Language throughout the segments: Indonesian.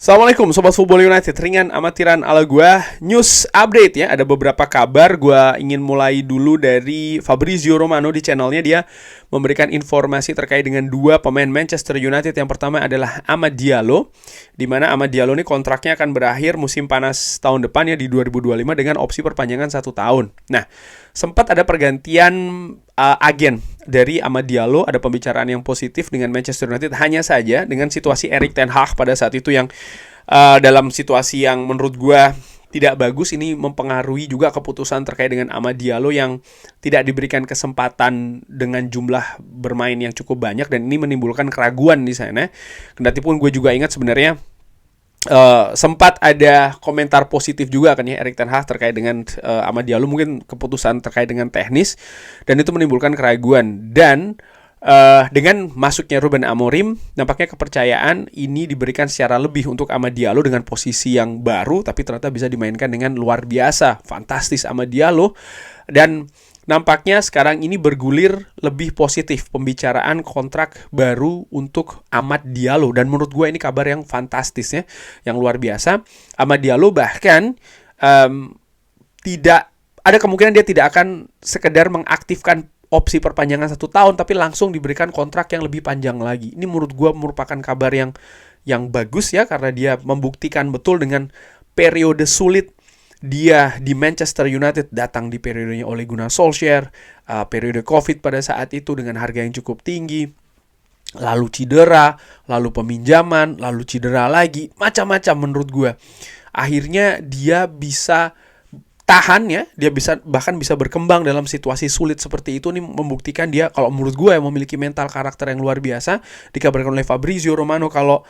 Assalamualaikum Sobat Football United, ringan amatiran ala gua. News update ya, ada beberapa kabar. Gua ingin mulai dulu dari Fabrizio Romano di channelnya. Dia memberikan informasi terkait dengan dua pemain Manchester United. Yang pertama adalah Amad Diallo, di mana Amad Diallo ini kontraknya akan berakhir musim panas tahun depan ya, di 2025 dengan opsi perpanjangan 1 tahun. Nah, sempat ada pergantian agen dari Amad Diallo, ada pembicaraan yang positif dengan Manchester United. Hanya saja dengan situasi Erik ten Hag pada saat itu yang dalam situasi yang menurut gua tidak bagus, ini mempengaruhi juga keputusan terkait dengan Amad Diallo yang tidak diberikan kesempatan dengan jumlah bermain yang cukup banyak, dan ini menimbulkan keraguan di sana. Kendati pun gue juga ingat sebenarnya sempat ada komentar positif juga kan ya Erik ten Hag terkait dengan Amad Diallo, mungkin keputusan terkait dengan teknis, dan itu menimbulkan keraguan. Dan dengan masuknya Ruben Amorim, nampaknya kepercayaan ini diberikan secara lebih untuk Amad Diallo dengan posisi yang baru, tapi ternyata bisa dimainkan dengan luar biasa, fantastis Amad Diallo. Dan nampaknya sekarang ini bergulir lebih positif pembicaraan kontrak baru untuk Amad Diallo. Dan menurut gue ini kabar yang fantastis ya, yang luar biasa. Amad Diallo bahkan tidak ada kemungkinan dia tidak akan sekedar mengaktifkan opsi perpanjangan 1 tahun, tapi langsung diberikan kontrak yang lebih panjang lagi. Ini menurut gue merupakan kabar yang bagus ya, karena dia membuktikan betul dengan periode sulit dia di Manchester United, datang di periodenya Ole Gunnar Solskjaer, periode Covid pada saat itu dengan harga yang cukup tinggi, lalu cedera, lalu peminjaman, lalu cedera lagi, macam-macam. Menurut gue akhirnya dia bisa tahan ya, dia bahkan bisa berkembang dalam situasi sulit seperti itu. Nih membuktikan dia, kalau menurut gue, yang memiliki mental karakter yang luar biasa. Dikabarkan oleh Fabrizio Romano kalau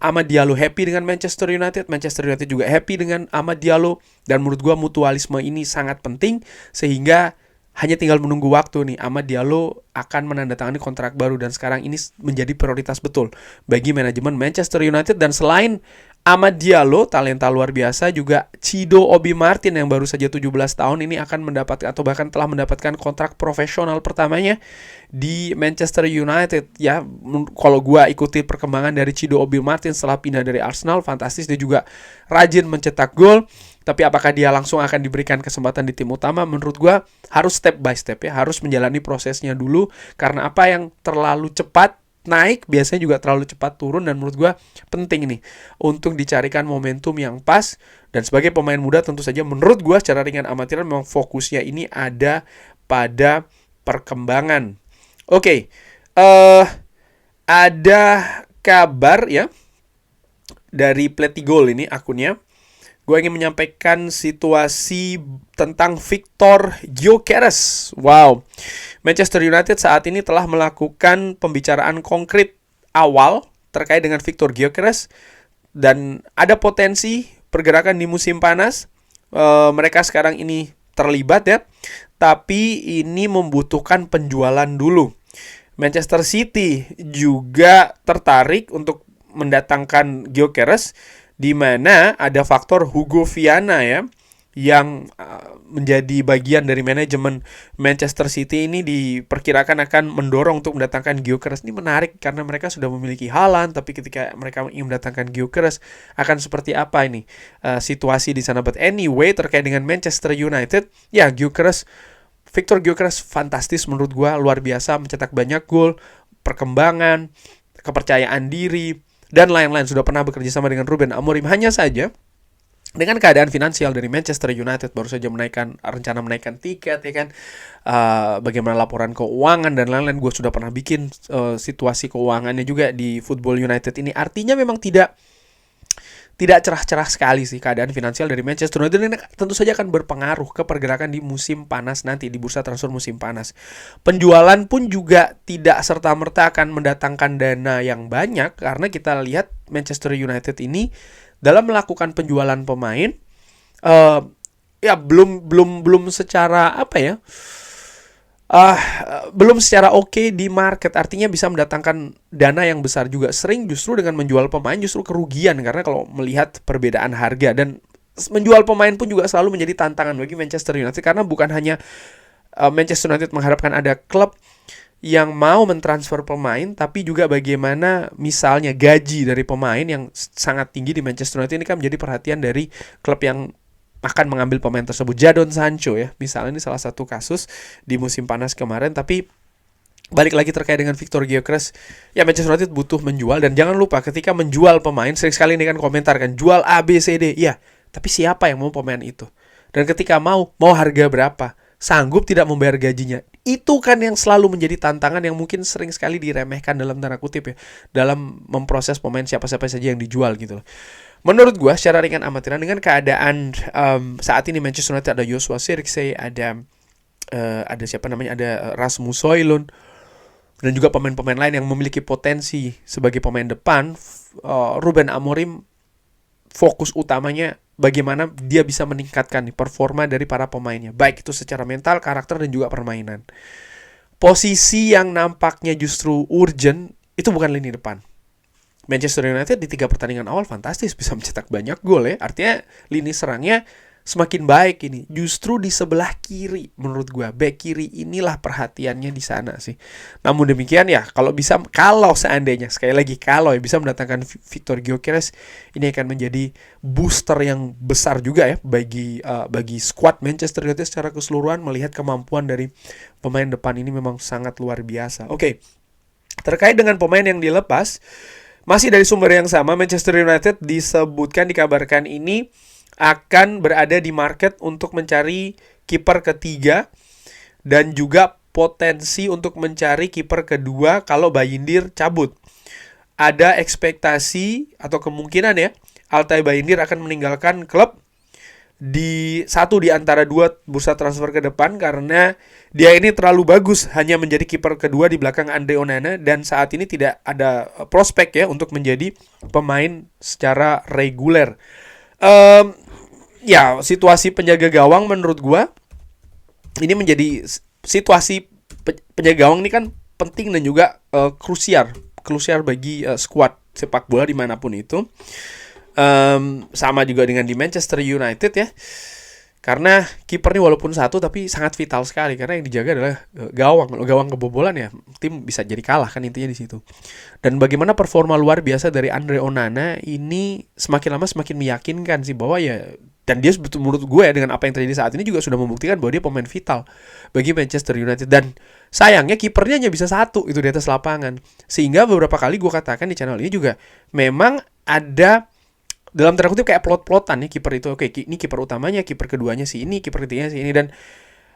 Amad Diallo happy dengan Manchester United, Manchester United juga happy dengan Amad Diallo, dan menurut gue mutualisme ini sangat penting, sehingga hanya tinggal menunggu waktu nih, Amad Diallo akan menandatangani kontrak baru, dan sekarang ini menjadi prioritas betul bagi manajemen Manchester United. Dan selain Amad Diallo, talenta luar biasa, juga Chido Obi Martin yang baru saja 17 tahun ini akan mendapatkan, atau bahkan telah mendapatkan kontrak profesional pertamanya di Manchester United ya. Kalau gue ikuti perkembangan dari Chido Obi Martin setelah pindah dari Arsenal, fantastis. Dia juga rajin mencetak gol. Tapi apakah dia langsung akan diberikan kesempatan di tim utama? Menurut gue harus step by step ya, harus menjalani prosesnya dulu. Karena apa yang terlalu cepat naik biasanya juga terlalu cepat turun, dan menurut gue penting nih untuk dicarikan momentum yang pas. Dan sebagai pemain muda tentu saja menurut gue secara ringan amatiran memang fokusnya ini ada pada perkembangan. Oke, ada kabar ya dari Pletigol ini akunnya. Gue ingin menyampaikan situasi tentang Victor Gyökeres. Wow, Manchester United saat ini telah melakukan pembicaraan konkret awal terkait dengan Victor Gyökeres, dan ada potensi pergerakan di musim panas. Mereka sekarang ini terlibat ya, tapi ini membutuhkan penjualan dulu. Manchester City juga tertarik untuk mendatangkan Gyökeres, di mana ada faktor Hugo Viana ya, yang menjadi bagian dari manajemen Manchester City ini diperkirakan akan mendorong untuk mendatangkan Gyökeres. Ini menarik karena mereka sudah memiliki Haaland, tapi ketika mereka ingin mendatangkan Gyökeres, akan seperti apa ini situasi di sana. But anyway, terkait dengan Manchester United, ya Victor Gyökeres fantastis menurut gua, luar biasa, mencetak banyak gol, perkembangan, kepercayaan diri, dan lain-lain. Sudah pernah bekerja sama dengan Ruben Amorim. Hanya saja dengan keadaan finansial dari Manchester United, baru saja rencana menaikkan tiket ya kan, bagaimana laporan keuangan dan lain-lain. Gue sudah pernah bikin situasi keuangannya juga di Football United ini. Artinya memang tidak cerah-cerah sekali sih keadaan finansial dari Manchester United. Ini tentu saja akan berpengaruh ke pergerakan di musim panas nanti, di bursa transfer musim panas. Penjualan pun juga tidak serta-merta akan mendatangkan dana yang banyak, karena kita lihat Manchester United ini dalam melakukan penjualan pemain ya belum secara apa ya, belum secara oke di market. Artinya bisa mendatangkan dana yang besar juga. Sering justru dengan menjual pemain justru kerugian, karena kalau melihat perbedaan harga. Dan menjual pemain pun juga selalu menjadi tantangan bagi Manchester United, karena bukan hanya Manchester United mengharapkan ada klub yang mau mentransfer pemain, tapi juga bagaimana misalnya gaji dari pemain yang sangat tinggi di Manchester United ini kan menjadi perhatian dari klub yang akan mengambil pemain tersebut. Jadon Sancho ya, misalnya ini salah satu kasus di musim panas kemarin. Tapi balik lagi terkait dengan Victor Gyökeres, ya Manchester United butuh menjual, dan jangan lupa ketika menjual pemain, sering sekali ini kan komentar kan, jual A, B, C, D, ya, tapi siapa yang mau pemain itu? Dan ketika mau harga berapa? Sanggup tidak membayar gajinya? Itu kan yang selalu menjadi tantangan yang mungkin sering sekali diremehkan dalam tanda kutip ya, dalam memproses pemain siapa-siapa saja yang dijual gitu loh. Menurut gue secara ringan amatiran dengan keadaan saat ini Manchester United ada Joshua Zirkzee, ada siapa namanya, ada Rasmus Højlund, dan juga pemain-pemain lain yang memiliki potensi sebagai pemain depan. Ruben Amorim fokus utamanya bagaimana dia bisa meningkatkan performa dari para pemainnya, baik itu secara mental, karakter, dan juga permainan. Posisi yang nampaknya justru urgent itu bukan lini depan. Manchester United di 3 pertandingan awal fantastis, bisa mencetak banyak gol ya. Artinya lini serangnya semakin baik ini. Justru di sebelah kiri menurut gue, back kiri inilah perhatiannya di sana sih. Namun demikian ya, kalau seandainya sekali lagi kalau ya bisa mendatangkan Victor Gyökeres, ini akan menjadi booster yang besar juga ya bagi squad Manchester United secara keseluruhan, melihat kemampuan dari pemain depan ini memang sangat luar biasa. Oke. Terkait dengan pemain yang dilepas, masih dari sumber yang sama, Manchester United dikabarkan ini akan berada di market untuk mencari kiper ketiga dan juga potensi untuk mencari kiper kedua kalau Bayindir cabut. Ada ekspektasi atau kemungkinan ya, Altay Bayindir akan meninggalkan klub di satu di antara 2 bursa transfer ke depan karena dia ini terlalu bagus hanya menjadi kiper kedua di belakang Andre Onana, dan saat ini tidak ada prospek ya untuk menjadi pemain secara reguler. Ya, situasi penjaga gawang menurut gua ini menjadi situasi penjaga gawang ini kan penting dan juga krusial bagi skuad sepak bola dimanapun itu. Sama juga dengan di Manchester United ya, karena kiper ini walaupun satu tapi sangat vital sekali, karena yang dijaga adalah gawang kebobolan ya, tim bisa jadi kalah kan intinya di situ. Dan bagaimana performa luar biasa dari Andre Onana ini semakin lama semakin meyakinkan sih bahwa ya, dan dia menurut gue ya, dengan apa yang terjadi saat ini juga sudah membuktikan bahwa dia pemain vital bagi Manchester United. Dan sayangnya kipernya hanya bisa satu itu di atas lapangan, sehingga beberapa kali gue katakan di channel ini juga memang ada dalam tanda kutip kayak plot-plotan nih kiper itu. Oke, ini kiper utamanya, kiper keduanya si ini, kiper ketiganya si ini, dan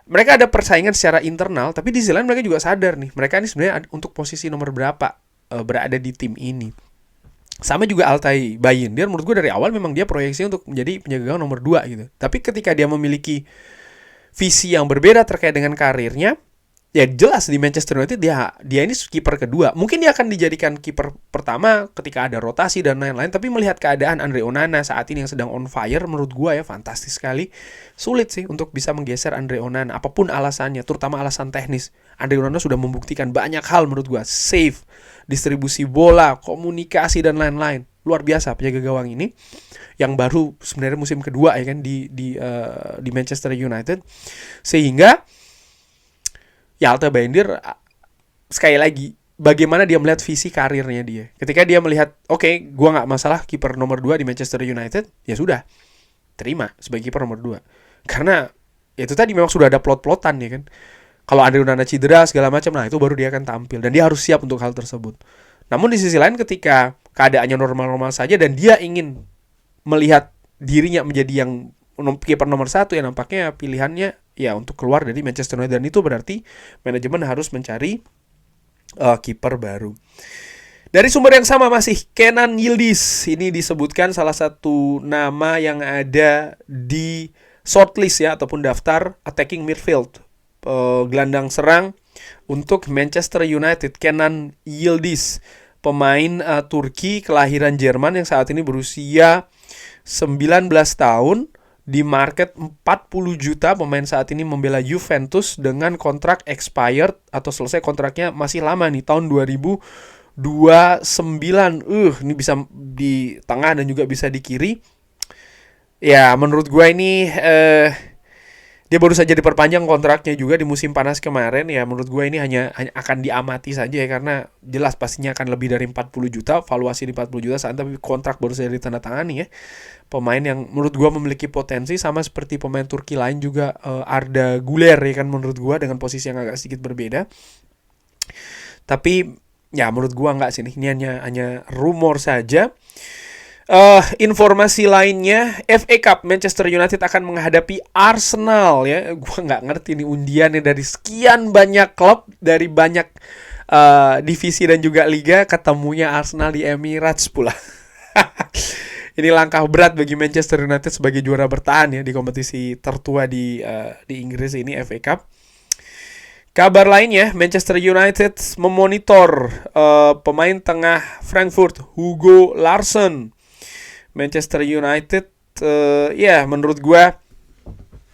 mereka ada persaingan secara internal, tapi di sisi lain mereka juga sadar nih, mereka ini sebenarnya untuk posisi nomor berapa berada di tim ini. Sama juga Altay Bayindir, menurut gue dari awal memang dia proyeksi untuk menjadi penjaga gawang nomor 2 gitu. Tapi ketika dia memiliki visi yang berbeda terkait dengan karirnya, ya jelas di Manchester United dia ini kiper kedua. Mungkin dia akan dijadikan kiper pertama ketika ada rotasi dan lain-lain, tapi melihat keadaan Andre Onana saat ini yang sedang on fire, menurut gue ya fantastis sekali. Sulit sih untuk bisa menggeser Andre Onana apapun alasannya, terutama alasan teknis. Andre Onana sudah membuktikan banyak hal menurut gue, save, distribusi bola, komunikasi dan lain-lain. Luar biasa penjaga gawang ini yang baru sebenarnya musim kedua ya kan di Manchester United. Sehingga ya Altay Bayindir sekali lagi bagaimana dia melihat visi karirnya dia. Ketika dia melihat oke, gue gak masalah kiper nomor 2 di Manchester United, ya sudah, terima sebagai kiper nomor 2. Karena itu tadi memang sudah ada plot-plotan ya kan. Kalau Andre Onana cedera segala macam, nah itu baru dia akan tampil, dan dia harus siap untuk hal tersebut. Namun di sisi lain ketika keadaannya normal-normal saja dan dia ingin melihat dirinya menjadi yang kiper nomor 1, ya nampaknya pilihannya ya untuk keluar dari Manchester United, dan itu berarti manajemen harus mencari kiper baru. Dari sumber yang sama masih, Kenan Yildiz ini disebutkan salah satu nama yang ada di shortlist ya ataupun daftar attacking midfield, gelandang serang untuk Manchester United. Kenan Yildiz, pemain Turki kelahiran Jerman yang saat ini berusia 19 tahun. Di market 40 juta, pemain saat ini membela Juventus dengan kontrak expired atau selesai kontraknya masih lama nih, tahun 2029. Ini bisa di tengah dan juga bisa di kiri. Ya menurut gue ini Dia baru saja diperpanjang kontraknya juga di musim panas kemarin. Ya menurut gue ini hanya akan diamati saja ya, karena jelas pastinya akan lebih dari 40 juta, valuasi di 40 juta saat, tapi kontrak baru saja ditandatangani ya. Pemain yang menurut gue memiliki potensi, sama seperti pemain Turki lain juga, Arda Güler ya kan, menurut gue dengan posisi yang agak sedikit berbeda. Tapi ya menurut gue enggak sih, ini hanya rumor saja. Informasi lainnya, FA Cup Manchester United akan menghadapi Arsenal ya. Gua nggak ngerti nih undiannya, dari sekian banyak klub, dari banyak divisi dan juga liga, ketemunya Arsenal di Emirates pula. Ini langkah berat bagi Manchester United sebagai juara bertahan ya di kompetisi tertua di Inggris ini, FA Cup. Kabar lainnya, Manchester United memonitor pemain tengah Frankfurt Hugo Larsson. Manchester United ya menurut gue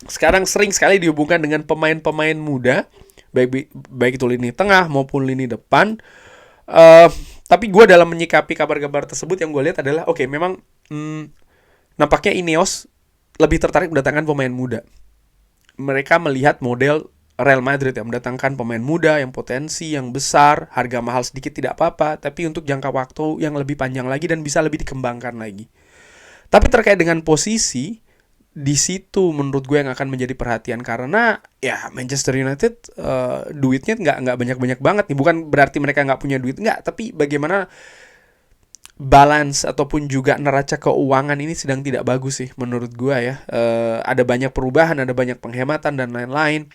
sekarang sering sekali dihubungkan dengan pemain-pemain muda, baik itu lini tengah maupun lini depan. Tapi gue dalam menyikapi kabar-kabar tersebut, yang gue lihat adalah memang nampaknya Ineos lebih tertarik mendatangkan pemain muda. Mereka melihat model Real Madrid yang mendatangkan pemain muda yang potensi yang besar, harga mahal sedikit tidak apa-apa, tapi untuk jangka waktu yang lebih panjang lagi dan bisa lebih dikembangkan lagi. Tapi terkait dengan posisi, di situ menurut gue yang akan menjadi perhatian, karena ya Manchester United duitnya nggak banyak-banyak banget nih. Bukan berarti mereka nggak punya duit, nggak. Tapi bagaimana balance ataupun juga neraca keuangan ini sedang tidak bagus sih menurut gue ya. Ada banyak perubahan, ada banyak penghematan dan lain-lain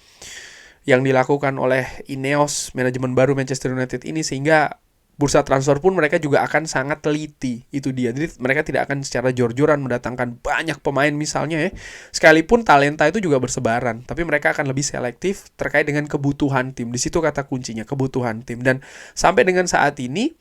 yang dilakukan oleh Ineos, manajemen baru Manchester United ini, sehingga bursa transfer pun mereka juga akan sangat teliti. Itu dia. Jadi mereka tidak akan secara jor-joran mendatangkan banyak pemain misalnya ya. Sekalipun talenta itu juga bersebaran, tapi mereka akan lebih selektif terkait dengan kebutuhan tim. Di situ kata kuncinya, kebutuhan tim. Dan sampai dengan saat ini,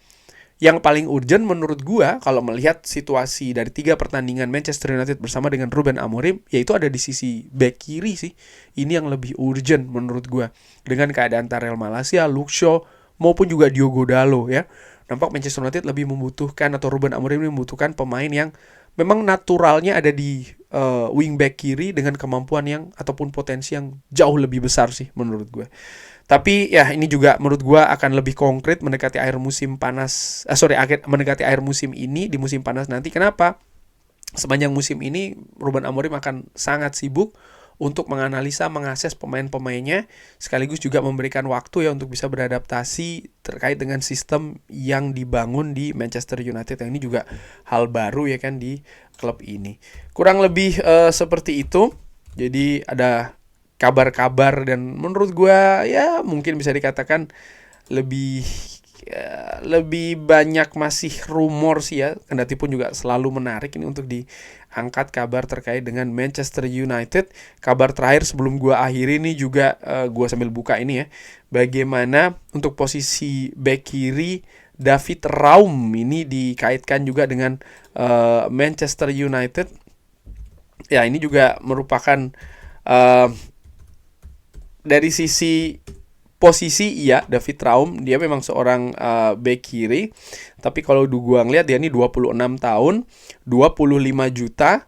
yang paling urgent menurut gua kalau melihat situasi dari 3 pertandingan Manchester United bersama dengan Ruben Amorim, yaitu ada di sisi back kiri sih. Ini yang lebih urgent menurut gua. Dengan keadaan Tyrell Malacia, Luke Shaw, maupun juga Diogo Dalot ya. Nampak Manchester United lebih membutuhkan, atau Ruben Amorim membutuhkan pemain yang memang naturalnya ada di wingback kiri dengan kemampuan yang ataupun potensi yang jauh lebih besar sih menurut gue. Tapi ya ini juga menurut gue akan lebih konkret mendekati akhir musim panas. Mendekati akhir musim ini, di musim panas nanti. Kenapa? Sepanjang musim ini Ruben Amorim akan sangat sibuk untuk menganalisa, mengakses pemain-pemainnya, sekaligus juga memberikan waktu ya untuk bisa beradaptasi terkait dengan sistem yang dibangun di Manchester United. Yang ini juga hal baru ya kan di klub ini. Kurang lebih seperti itu. Jadi ada kabar-kabar, dan menurut gue ya mungkin bisa dikatakan lebih banyak masih rumor sih ya, kendati pun juga selalu menarik ini untuk diangkat kabar terkait dengan Manchester United. Kabar terakhir sebelum gue akhiri ini juga, gue sambil buka ini ya, bagaimana untuk posisi back kiri David Raum ini dikaitkan juga dengan Manchester United. Ya ini juga merupakan dari sisi posisi iya, David Raum dia memang seorang back kiri. Tapi kalau gua ngeliat dia ini 26 tahun, 25 juta,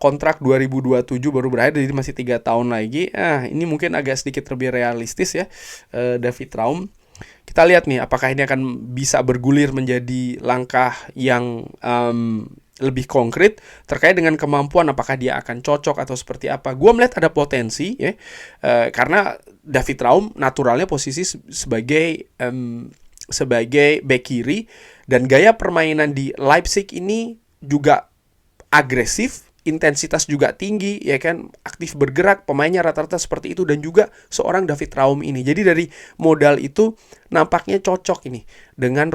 kontrak 2027 baru berakhir, jadi masih 3 tahun lagi. Ini mungkin agak sedikit lebih realistis ya, David Raum. Kita lihat nih apakah ini akan bisa bergulir menjadi langkah yang lebih konkret terkait dengan kemampuan, apakah dia akan cocok atau seperti apa. Gue melihat ada potensi ya, karena David Raum naturalnya posisi sebagai back kiri, dan gaya permainan di Leipzig ini juga agresif, intensitas juga tinggi ya kan, aktif bergerak, pemainnya rata-rata seperti itu, dan juga seorang David Raum ini. Jadi dari modal itu nampaknya cocok ini dengan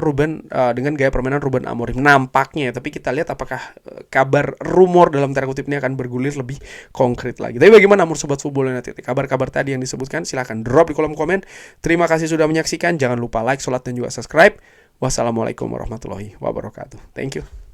gaya permainan Ruben Amorim nampaknya. Tapi kita lihat apakah kabar rumor dalam tanda kutip ini akan bergulir lebih konkret lagi. Tapi bagaimana menurut Sobat Football United? Kabar-kabar tadi yang disebutkan silahkan drop di kolom komen. Terima kasih sudah menyaksikan. Jangan lupa like, sholat, dan juga subscribe. Wassalamualaikum warahmatullahi wabarakatuh. Thank you.